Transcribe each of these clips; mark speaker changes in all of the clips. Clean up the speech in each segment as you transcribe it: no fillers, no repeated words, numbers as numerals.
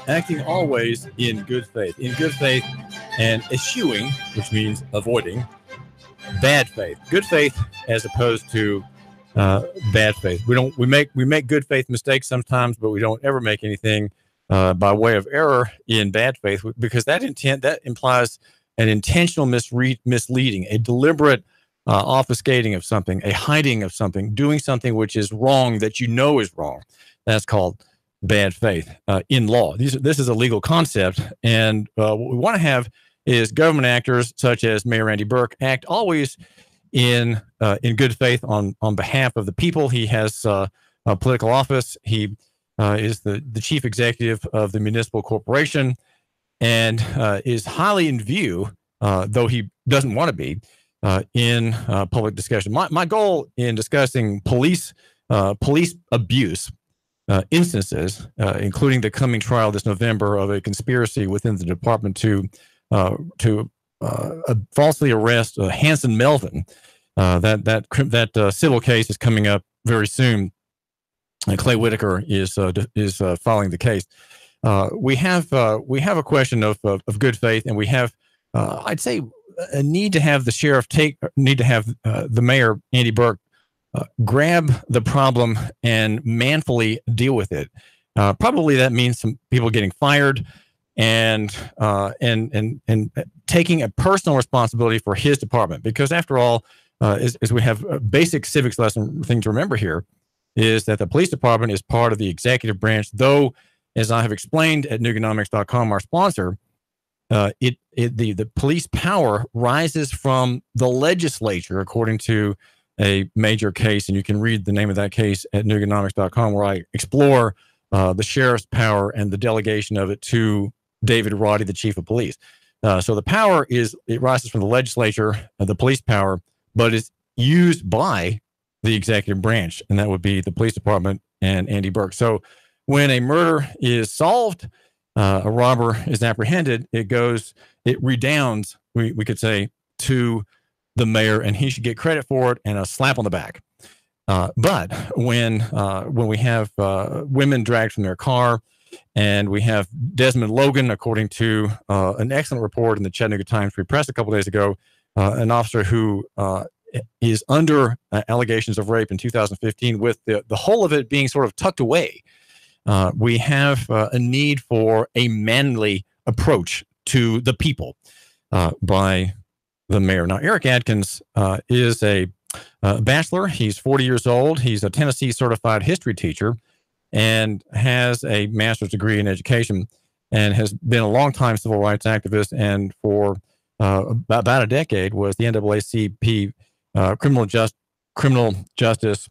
Speaker 1: Acting always in good faith. In good faith and eschewing, which means avoiding, bad faith. Good faith as opposed to bad faith. We make good faith mistakes sometimes, but we don't ever make anything by way of error in bad faith, because that implies an intentional misleading, a deliberate obfuscating of something, a hiding of something, doing something which is wrong that you know is wrong. That's called bad faith in law. This is a legal concept, and what we want to have is government actors such as Mayor Andy Burke act always in good faith on behalf of the people. He has a political office. He is the chief executive of the municipal corporation, and is highly in view, though he doesn't want to be, in public discussion. My goal in discussing police abuse instances, including the coming trial this November of a conspiracy within the department to falsely arrest Hanson Melvin. That civil case is coming up very soon. Clay Whitaker is following the case. We have a question of good faith, and we have I'd say a need to have the sheriff the mayor Andy Burke grab the problem and manfully deal with it. Probably that means some people getting fired and taking a personal responsibility for his department, because after all, as we have a basic civics lesson thing to remember here, is that the police department is part of the executive branch, though, as I have explained at Nuganomics.com, our sponsor, the police power rises from the legislature, according to a major case, and you can read the name of that case at Nuganomics.com, where I explore the sheriff's power and the delegation of it to David Roddy, the chief of police. So the power rises from the legislature, the police power, but it's used by the executive branch, and that would be the police department and Andy Burke. So when a murder is solved, a robber is apprehended, it redounds, we could say, to the mayor, and he should get credit for it and a slap on the back. But when we have women dragged from their car, and we have Desmond Logan, according to an excellent report in the Chattanooga Times-Free Press a couple days ago, an officer who is under allegations of rape in 2015, with the whole of it being sort of tucked away. We have a need for a manly approach to the people by the mayor. Now, Eric Adkins is a bachelor. He's 40 years old. He's a Tennessee certified history teacher and has a master's degree in education, and has been a longtime civil rights activist, and for about a decade was the NAACP criminal justice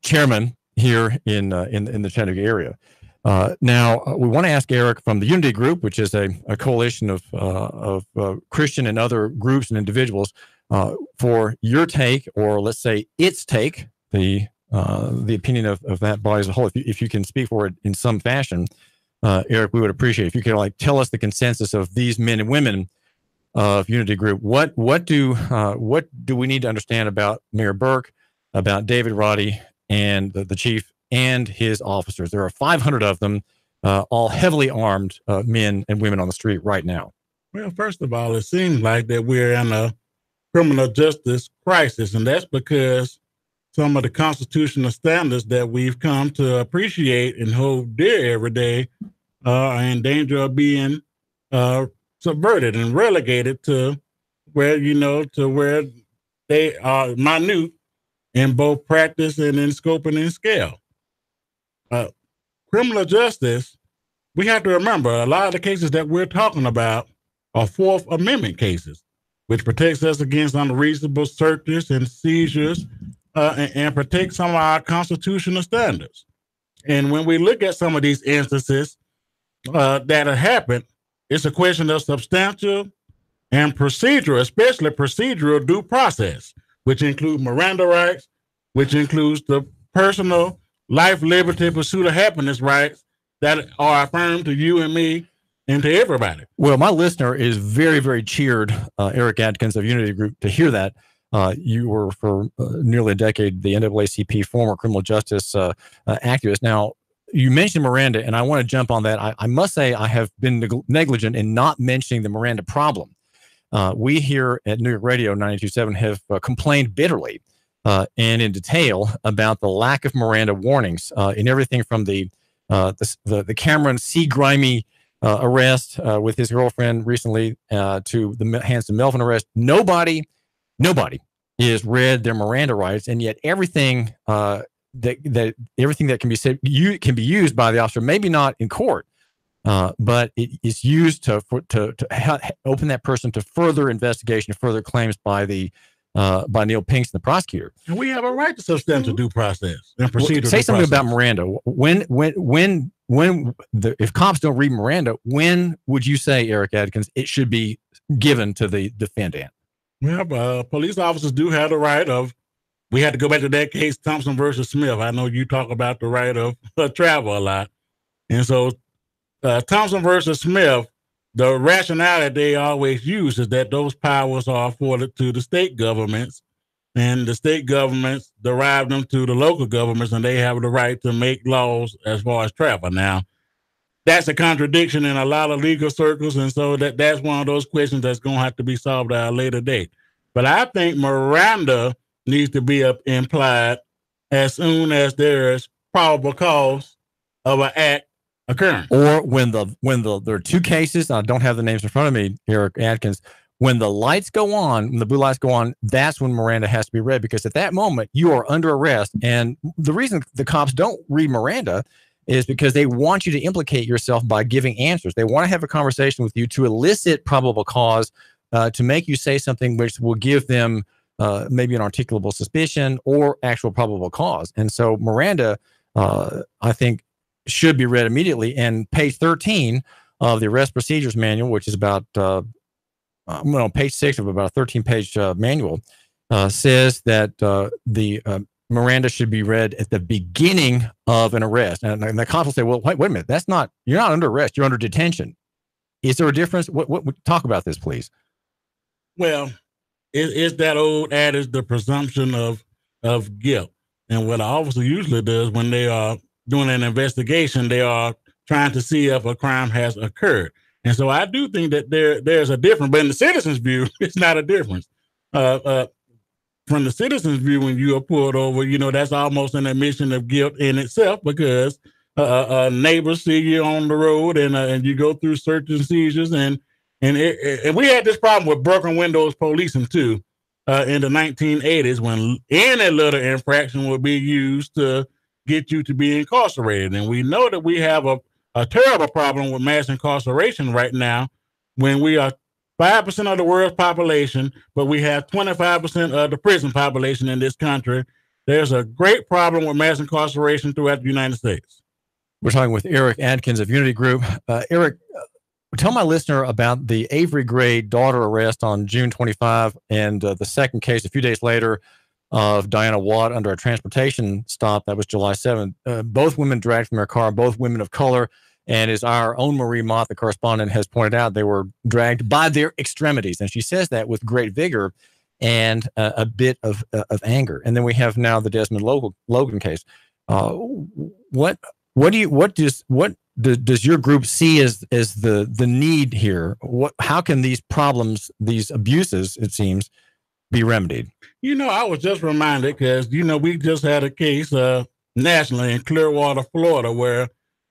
Speaker 1: chairman here in the Chattanooga area. Now, we want to ask Eric from the Unity Group, which is a coalition of Christian and other groups and individuals, for your take, or let's say its take, the opinion of that body as a whole. If you can speak for it in some fashion, Eric, we would appreciate it. If you could tell us the consensus of these men and women of Unity Group. What do we need to understand about Mayor Burke, about David Roddy, and the chief and his officers? There are 500 of them, all heavily armed men and women on the street right now.
Speaker 2: Well, first of all, it seems like that we're in a criminal justice crisis, and that's because some of the constitutional standards that we've come to appreciate and hold dear every day are in danger of being subverted and relegated to where they are minute in both practice and in scope and in scale. Criminal justice, we have to remember, a lot of the cases that we're talking about are Fourth Amendment cases, which protects us against unreasonable searches and seizures, and protects some of our constitutional standards. And when we look at some of these instances that have happened, it's a question of substantial and procedural, especially procedural due process, which include Miranda rights, which includes the personal life, liberty, pursuit of happiness rights that are affirmed to you and me and to everybody.
Speaker 1: Well, my listener is very, very cheered, Eric Adkins of Unity Group, to hear that. You were for nearly a decade the NAACP former criminal justice activist. Now, you mentioned Miranda, and I want to jump on that. I must say I have been negligent in not mentioning the Miranda problem. We here at New York Radio 92.7 have complained bitterly and in detail about the lack of Miranda warnings in everything from the Cameron C. Grimy arrest with his girlfriend recently to the Hanson Melvin arrest. Nobody is read their Miranda rights, and yet everything everything that can be said can be used by the officer, maybe not in court, but it is used to open that person to further investigation, further claims by Neil Pinkston, the prosecutor.
Speaker 2: And we have a right to substantive due process and procedural.
Speaker 1: Say something about Miranda. If cops don't read Miranda, when would you say, Eric Adkins, it should be given to the defendant?
Speaker 2: Well, police officers do have the right of. We had to go back to that case, Thompson versus Smith. I know you talk about the right of travel a lot, and so Thompson versus Smith, the rationale that they always use is that those powers are afforded to the state governments, and the state governments derive them to the local governments, and they have the right to make laws as far as travel. Now, that's a contradiction in a lot of legal circles, and so that's one of those questions that's going to have to be solved at a later date. But I think Miranda needs to be implied as soon as there's probable cause of an act occurring.
Speaker 1: Or when there are two cases, I don't have the names in front of me, Eric Adkins, when the lights go on, when the blue lights go on, that's when Miranda has to be read, because at that moment you are under arrest. And the reason the cops don't read Miranda is because they want you to implicate yourself by giving answers. They want to have a conversation with you to elicit probable cause, to make you say something which will give them maybe an articulable suspicion or actual probable cause. And so Miranda, I think, should be read immediately. And page 13 of the arrest procedures manual, which is about page 6 of about a 13-page manual, says that the Miranda should be read at the beginning of an arrest. And the cops will say, well, wait a minute, you're not under arrest, you're under detention. Is there a difference? Talk about this, please.
Speaker 2: Well, it's that old adage, the presumption of guilt. And what an officer usually does when they are doing an investigation, they are trying to see if a crime has occurred. And so I do think that there's a difference, but in the citizen's view, it's not a difference. From the citizen's view, when you are pulled over, that's almost an admission of guilt in itself, because neighbors see you on the road and you go through search and seizures. And we had this problem with broken windows policing too in the 1980s, when any little infraction would be used to get you to be incarcerated. And we know that we have a terrible problem with mass incarceration right now, when we are 5% of the world's population, but we have 25% of the prison population in this country. There's a great problem with mass incarceration throughout the United States.
Speaker 1: We're talking with Eric Adkins of Unity Group. Eric, tell my listener about the Avery Gray daughter arrest on June 25 and the second case a few days later of Diana Watt under a transportation stop. That was July 7th. Both women dragged from their car, both women of color. And as our own Marie Mott, the correspondent, has pointed out, they were dragged by their extremities. And she says that with great vigor and a bit of anger. And then we have now the Desmond Logan case. What does your group see as the need here? How can these problems, these abuses, it seems, be remedied?
Speaker 2: I was just reminded, because we just had a case nationally in Clearwater, Florida, where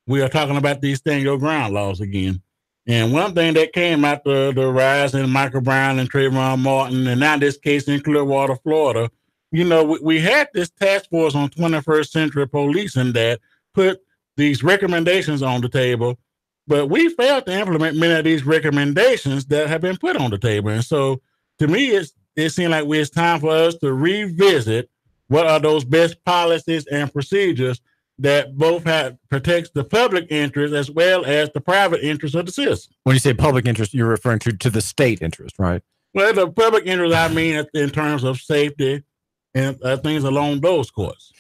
Speaker 2: we are talking about these stand your ground laws again. And one thing that came after the rise in Michael Brown and Trayvon Martin, and now this case in Clearwater, Florida, we had this task force on 21st century policing that put these recommendations on the table, but we failed to implement many of these recommendations that have been put on the table. And so to me, it seemed like it's time for us to revisit what are those best policies and procedures that both protects the public interest as well as the private interest of the citizen.
Speaker 1: When you say public interest, you're referring to the state interest, right?
Speaker 2: Well, the public interest, I mean, in terms of safety and things along those courses.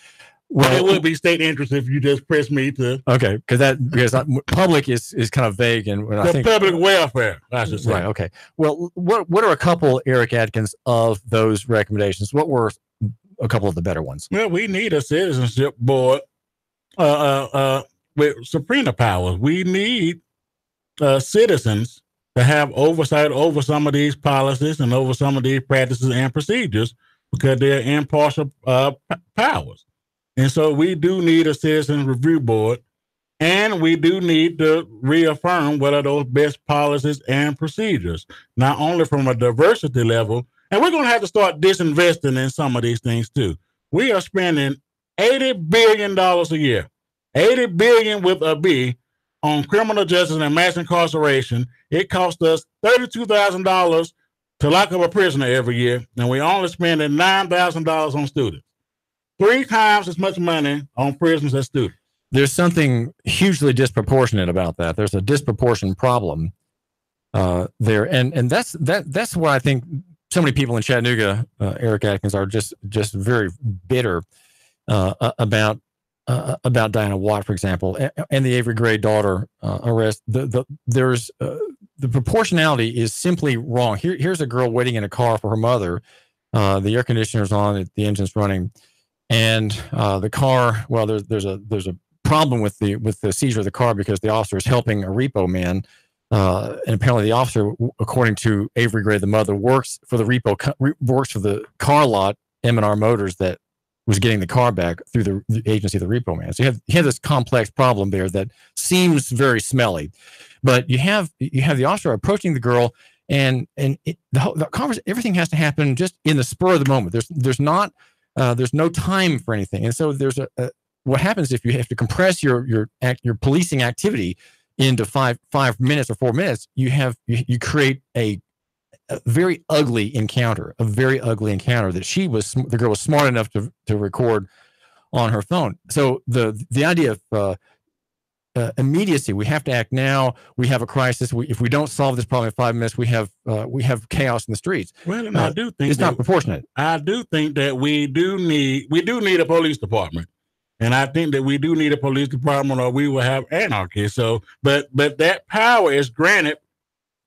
Speaker 2: Well, it would be state interest if you just press me to.
Speaker 1: Okay, because public is kind of vague, and I think
Speaker 2: public welfare, I should say.
Speaker 1: Right. Okay. Well, what are a couple, Eric Adkins, of those recommendations? What were a couple of the better ones?
Speaker 2: Well, we need a citizenship board with subpoena powers. We need citizens to have oversight over some of these policies and over some of these practices and procedures because they're impartial powers. And so we do need a citizens review board, and we do need to reaffirm what are those best policies and procedures, not only from a diversity level. And we're going to have to start disinvesting in some of these things too. We are spending $80 billion a year, 80 billion with a B, on criminal justice and mass incarceration. It costs us $32,000 to lock up a prisoner every year, and we only spending $9,000 on students. 3 times as much money on prisoners as students.
Speaker 1: There's something hugely disproportionate about that. There's a disproportionate problem there, and that's why I think so many people in Chattanooga, Eric Adkins, are just very bitter about Diana Watt, for example, and the Avery Gray daughter arrest. There's the proportionality is simply wrong. Here's a girl waiting in a car for her mother. The air conditioner's on, the engine's running, and the car. Well, there's a problem with the seizure of the car because the officer is helping a repo man, and apparently the officer, according to Avery Gray, the mother, works for the car lot, M&R Motors, that was getting the car back through the agency of the repo man. So you have this complex problem there that seems very smelly, but you have the officer approaching the girl, and the conversation, everything has to happen just in the spur of the moment. There's no time for anything, and so there's what happens if you have to compress your policing activity into 5 minutes or 4 minutes. You create a very ugly encounter, that the girl was smart enough to record on her phone. So the idea of immediacy, we have to act now. We have a crisis. If we don't solve this problem in 5 minutes, we have chaos in the streets.
Speaker 2: Well, and I do think
Speaker 1: it's not proportionate.
Speaker 2: I do think that we do need a police department, and I think that we do need a police department, or we will have anarchy. So, but that power is granted.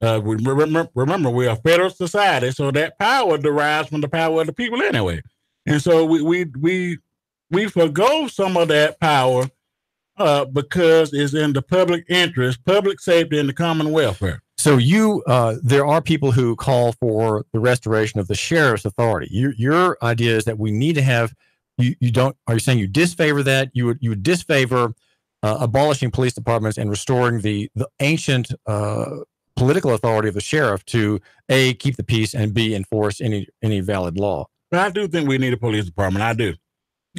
Speaker 2: Remember, we're a federal society, so that power derives from the power of the people anyway. And so we forgo some of that power because it's in the public interest, public safety, and the common welfare.
Speaker 1: So there are people who call for the restoration of the sheriff's authority. Your idea is that we need to have. Are you saying you disfavor that? You would disfavor abolishing police departments and restoring the ancient political authority of the sheriff to A, keep the peace, and B, enforce any valid law.
Speaker 2: But I do think we need a police department. I do.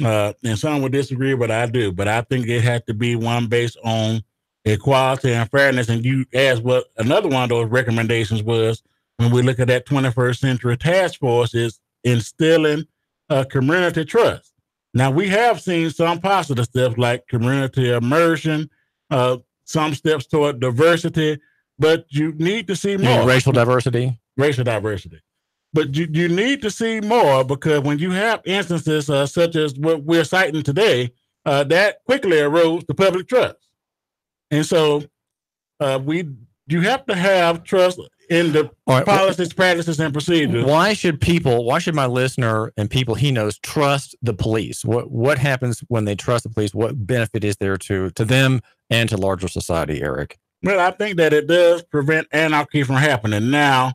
Speaker 2: And some would disagree, but I do. But I think it had to be one based on equality and fairness. And you asked what another one of those recommendations was when we look at that 21st century task force is instilling community trust. Now, we have seen some positive steps like community immersion, some steps toward diversity, but you need to see more.
Speaker 1: Racial diversity?
Speaker 2: Racial diversity. But you need to see more, because when you have instances such as what we're citing today, that quickly erodes the public trust. And so you have to have trust in the policies, practices, and procedures.
Speaker 1: Why should my listener and people he knows trust the police? What happens when they trust the police? What benefit is there to them and to larger society, Eric?
Speaker 2: Well, I think that it does prevent anarchy from happening. Now,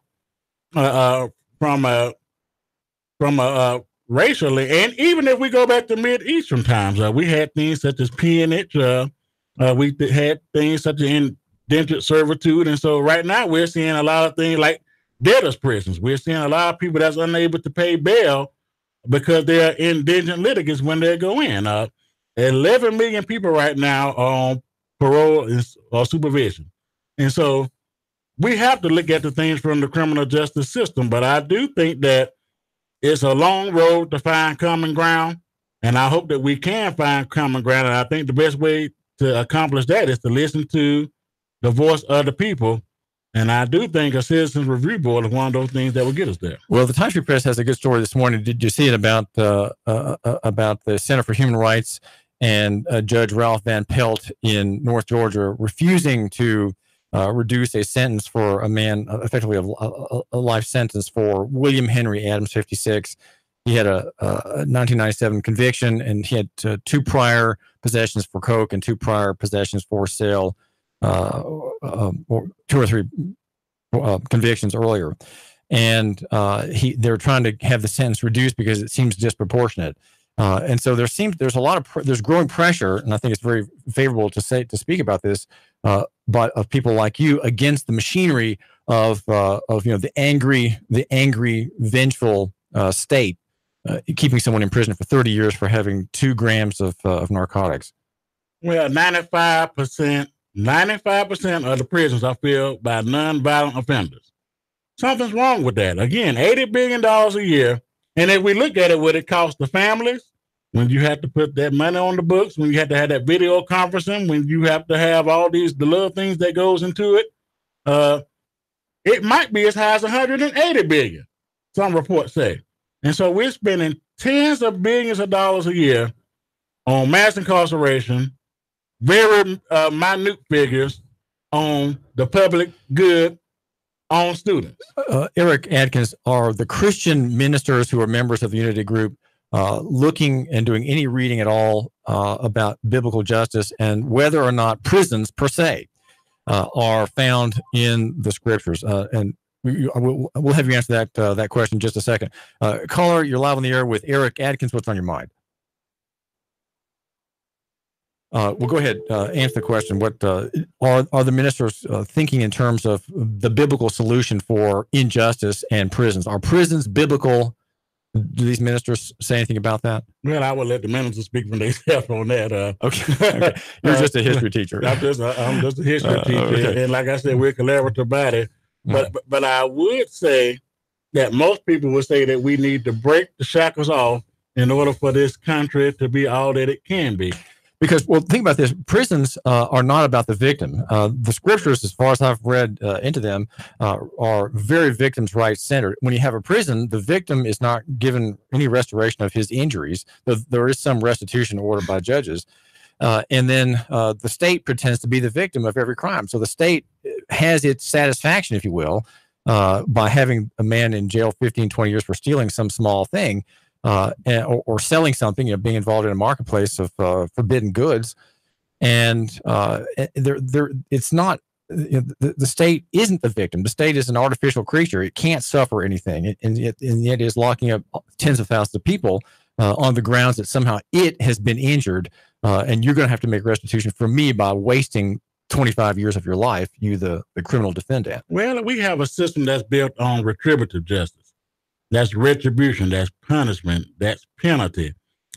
Speaker 2: from a racially, and even if we go back to Mid-Eastern times, we had things such as peonage. We had things such as indentured servitude, and so right now we're seeing a lot of things like debtors' prisons. We're seeing a lot of people that's unable to pay bail because they're indigent litigants when they go in. 11 million people right now on parole or supervision. And so we have to look at the things from the criminal justice system. But I do think that it's a long road to find common ground. And I hope that we can find common ground. And I think the best way to accomplish that is to listen to the voice of the people. And I do think a citizens review board is one of those things that will get us there.
Speaker 1: Well, the Times Free Press has a good story this morning. Did you see it about the Center for Human Rights and Judge Ralph Van Pelt in North Georgia refusing to reduce a sentence for a man, effectively a life sentence for William Henry Adams, 56, He had a 1997 conviction, and he had 2 prior possessions for coke and 2 prior possessions for sale, or 2 or 3 convictions earlier. And they're trying to have the sentence reduced because it seems disproportionate. And so there's growing pressure, and I think it's very favorable to speak about this, but of people like you against the machinery of the angry, vengeful state, keeping someone in prison for 30 years for having 2 grams of narcotics.
Speaker 2: Well, 95% of the prisons are filled by nonviolent offenders. Something's wrong with that. Again, $80 billion a year. And if we look at it, what it costs the families, when you have to put that money on the books, when you have to have that video conferencing, when you have to have all the little things that goes into it, it might be as high as $180 billion, some reports say. And so we're spending tens of billions of dollars a year on mass incarceration, very minute figures on the public good on students.
Speaker 1: Eric Adkins, are the Christian ministers who are members of the Unity Group looking and doing any reading at all about biblical justice and whether or not prisons per se are found in the scriptures? And we'll have you answer that question in just a second. Caller, you're live on the air with Eric Adkins. What's on your mind? Well, go ahead. Answer the question. What are the ministers thinking in terms of the biblical solution for injustice and prisons? Are prisons biblical? Do these ministers say anything about that?
Speaker 2: Well, I would let the ministers speak for themselves on that.
Speaker 1: Okay. You're just a history teacher.
Speaker 2: I'm just a history teacher, okay. And like I said, we're a collaborative body. But I would say that most people would say that we need to break the shackles off in order for this country to be all that it can be.
Speaker 1: Because, well, think about this. Prisons are not about the victim. The scriptures, as far as I've read into them, are very victims' rights centered. When you have a prison, the victim is not given any restoration of his injuries. There is some restitution ordered by judges. And then the state pretends to be the victim of every crime. So the state has its satisfaction, if you will, by having a man in jail 15, 20 years for stealing some small thing. Or selling something, being involved in a marketplace of forbidden goods, and it's not the state isn't the victim. The state is an artificial creature; it can't suffer anything, and yet is locking up tens of thousands of people on the grounds that somehow it has been injured, and you're going to have to make restitution for me by wasting 25 years of your life, you the criminal defendant.
Speaker 2: Well, we have a system that's built on retributive justice. That's retribution, that's punishment, that's penalty,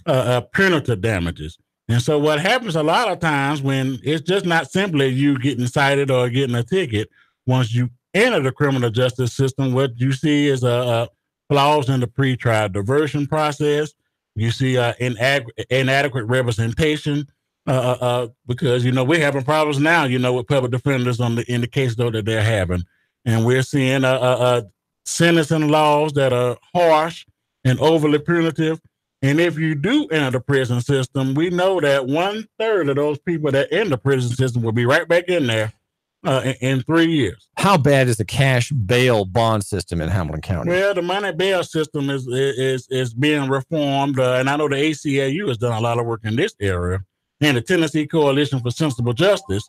Speaker 2: punitive damages. And so what happens a lot of times when it's just not simply you getting cited or getting a ticket, once you enter the criminal justice system, what you see is flaws in the pre-trial diversion process. You see inadequate representation because, we're having problems now, with public defenders in the case though that they're having. And we're seeing sentencing laws that are harsh and overly punitive. And if you do enter the prison system, we know that 1/3 of those people that in the prison system will be right back in there in 3 years.
Speaker 1: How bad is the cash bail bond system in Hamilton County?
Speaker 2: Well, the money bail system is being reformed. And I know the ACLU has done a lot of work in this area, and the Tennessee Coalition for Sensible Justice.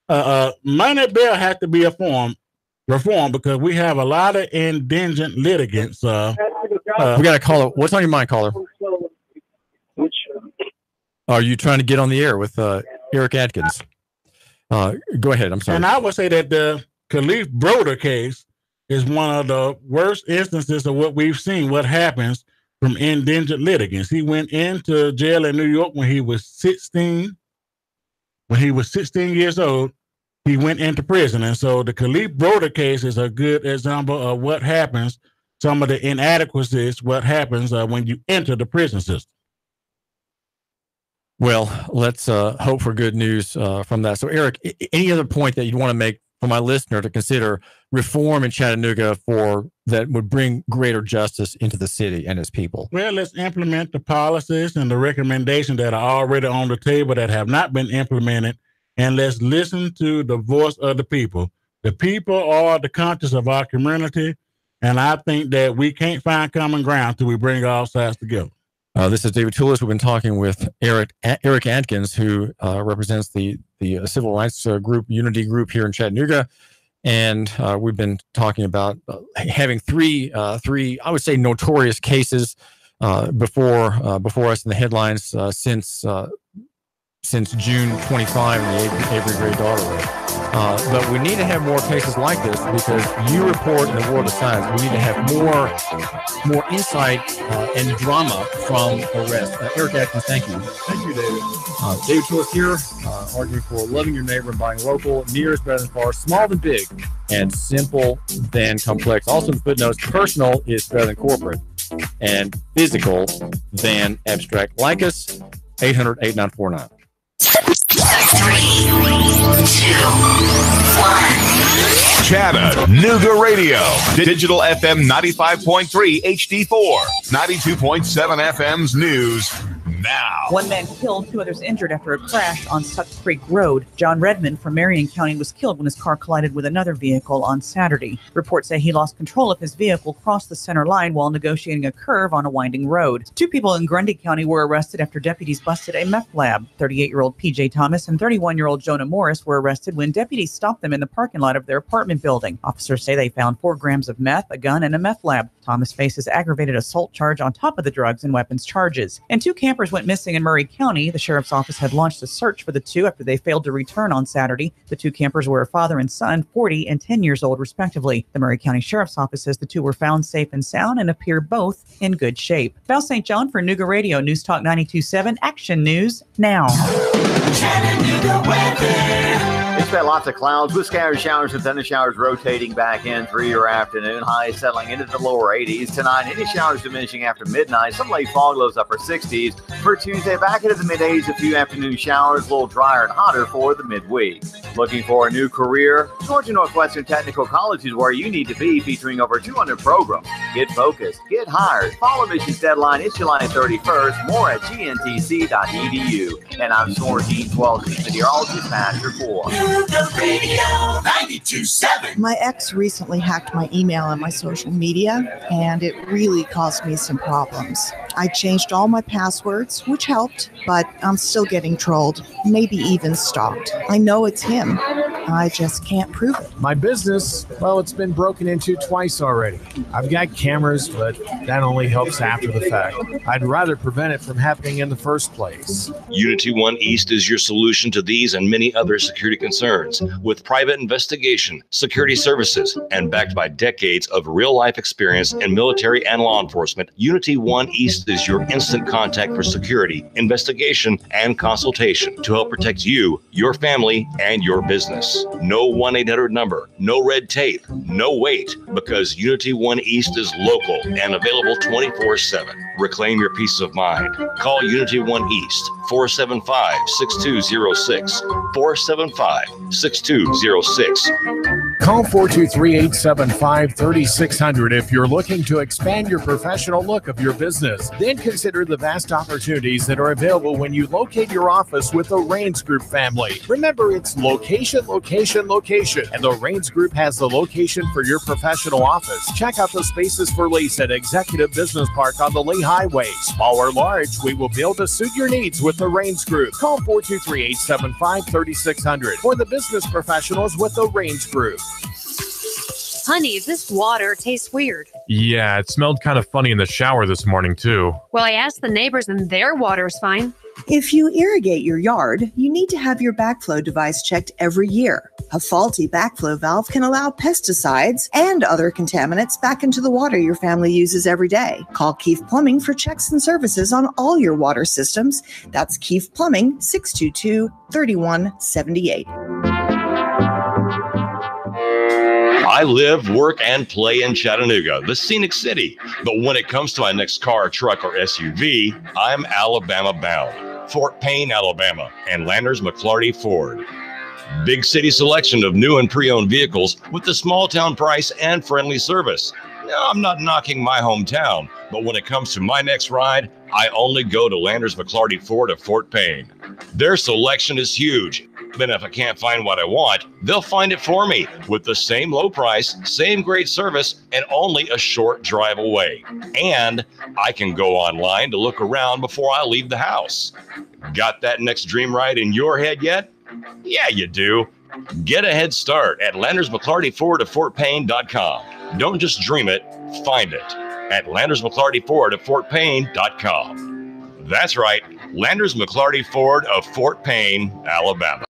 Speaker 2: Money bail has to be reform because we have a lot of indigent litigants. We
Speaker 1: got a caller. What's on your mind, caller? Are you trying to get on the air with Eric Adkins? Go ahead. I'm sorry.
Speaker 2: And I would say that the Khalif Broder case is one of the worst instances of what we've seen, what happens from indigent litigants. He went into jail in New York when he was 16. When he was 16 years old, he went into prison. And so the Khalif Broder case is a good example of what happens, some of the inadequacies, what happens when you enter the prison system.
Speaker 1: Well, let's hope for good news from that. So, Eric, any other point that you want to make for my listener to consider reform in Chattanooga that would bring greater justice into the city and its people?
Speaker 2: Well, let's implement the policies and the recommendations that are already on the table that have not been implemented. And let's listen to the voice of the people. The people are the conscience of our community, And I think that we can't find common ground until we bring all sides together.
Speaker 1: This is David Toulis. We've been talking with Eric Adkins, who represents the civil rights group, Unity Group here in Chattanooga. And we've been talking about having three, I would say, notorious cases before us in the headlines since June 25 in the Avery Gray daughter rape. But we need to have more cases like this because you report in the world of science. We need to have more insight and drama from arrest. Eric Adkins, thank you.
Speaker 2: Thank you, David.
Speaker 1: David Toulis here, arguing for loving your neighbor and buying local, near is better than far, small than big, and simple than complex. Also in the footnotes, personal is better than corporate, and physical than abstract. Like us, 800-8949.
Speaker 3: 3, 2, 1.
Speaker 4: Chattanooga Radio. Digital FM 95.3 HD4. 92.7 FM's news now.
Speaker 5: One man killed, 2 others injured after a crash on Suck Creek Road. John Redmond from Marion County was killed when his car collided with another vehicle on Saturday. Reports say he lost control of his vehicle, crossed the center line while negotiating a curve on a winding road. 2 people in Grundy County were arrested after deputies busted a meth lab. 38-year-old P.J. Thomas and 31-year-old Jonah Morris were arrested when deputies stopped them in the parking lot of their apartment building. Officers say they found 4 grams of meth, a gun, and a meth lab. Thomas faces aggravated assault charge on top of the drugs and weapons charges. And 2 campers went missing in Murray County. The sheriff's office had launched a search for the 2 after they failed to return on Saturday. The 2 campers were a father and son, 40 and 10 years old, respectively. The Murray County Sheriff's Office says the 2 were found safe and sound and appear both in good shape. Val St. John for Nooga Radio, News Talk 92.7, Action News now.
Speaker 3: Chattanooga weather.
Speaker 6: Expect lots of clouds with scattered showers and thunder showers rotating back in through your afternoon. Highs settling into the lower 80s. Tonight, any showers diminishing after midnight. Some late fog, lows upper 60s. For Tuesday, back into the mid-80s, a few afternoon showers, a little drier and hotter for the midweek. Looking for a new career? Georgia Northwestern Technical College is where you need to be, featuring over 200 programs. Get focused. Get hired. Fall admissions deadline is July 31st. More at gntc.edu. And I'm Sworn Dean 12, meteorologist Master 4.
Speaker 3: Nooga Radio 92.7.
Speaker 7: My ex recently hacked my email and my social media, and it really caused me some problems. I changed all my passwords, which helped, but I'm still getting trolled, maybe even stalked. I know it's him. I just can't prove it.
Speaker 8: My business, well, it's been broken into twice already. I've got cameras, but that only helps after the fact. I'd rather prevent it from happening in the first place.
Speaker 9: Unity One East is your solution to these and many other security concerns. With private investigation, security services, and backed by decades of real-life experience in military and law enforcement, Unity One East is your instant contact for security, investigation, and consultation to help protect you, your family, and your business. No 1-800 number, no red tape, no wait, because Unity One East is local and available 24/7. Reclaim your peace of mind. Call Unity One East, 475-6206, 475-6206.
Speaker 8: Call 423-875-3600 if you're looking to expand your professional look of your business. Then consider the vast opportunities that are available when you locate your office with the Rains Group family. Remember, it's location, location, location. And the Rains Group has the location for your professional office. Check out the spaces for lease at Executive Business Park on the Lee Highway. Small or large, we will be able to suit your needs with the Rains Group. Call 423-875-3600 for the business professionals with the Rains Group.
Speaker 10: Honey, this water tastes weird.
Speaker 11: Yeah, it smelled kind of funny in the shower this morning, too.
Speaker 10: Well, I asked the neighbors and their water's fine.
Speaker 7: If you irrigate your yard, you need to have your backflow device checked every year. A faulty backflow valve can allow pesticides and other contaminants back into the water your family uses every day. Call Keefe Plumbing for checks and services on all your water systems. That's Keefe Plumbing, 622-3178.
Speaker 9: I live, work, and play in Chattanooga, the scenic city. But when it comes to my next car, truck, or SUV, I'm Alabama bound. Fort Payne, Alabama, and Landers McClarty Ford. Big city selection of new and pre-owned vehicles with the small town price and friendly service. Now, I'm not knocking my hometown, but when it comes to my next ride, I only go to Landers McClarty Ford of Fort Payne. Their selection is huge, Then if I can't find what I want, they'll find it for me with the same low price, same great service, and only a short drive away. And I can go online to look around before I leave the house. Got that next dream ride in your head yet? Yeah, you do. Get a head start at Landers McClarty Ford of FortPayne.com. Don't just dream it, find it at Landers McClarty Ford of FortPayne.com. That's right, Landers McClarty Ford of Fort Payne, Alabama.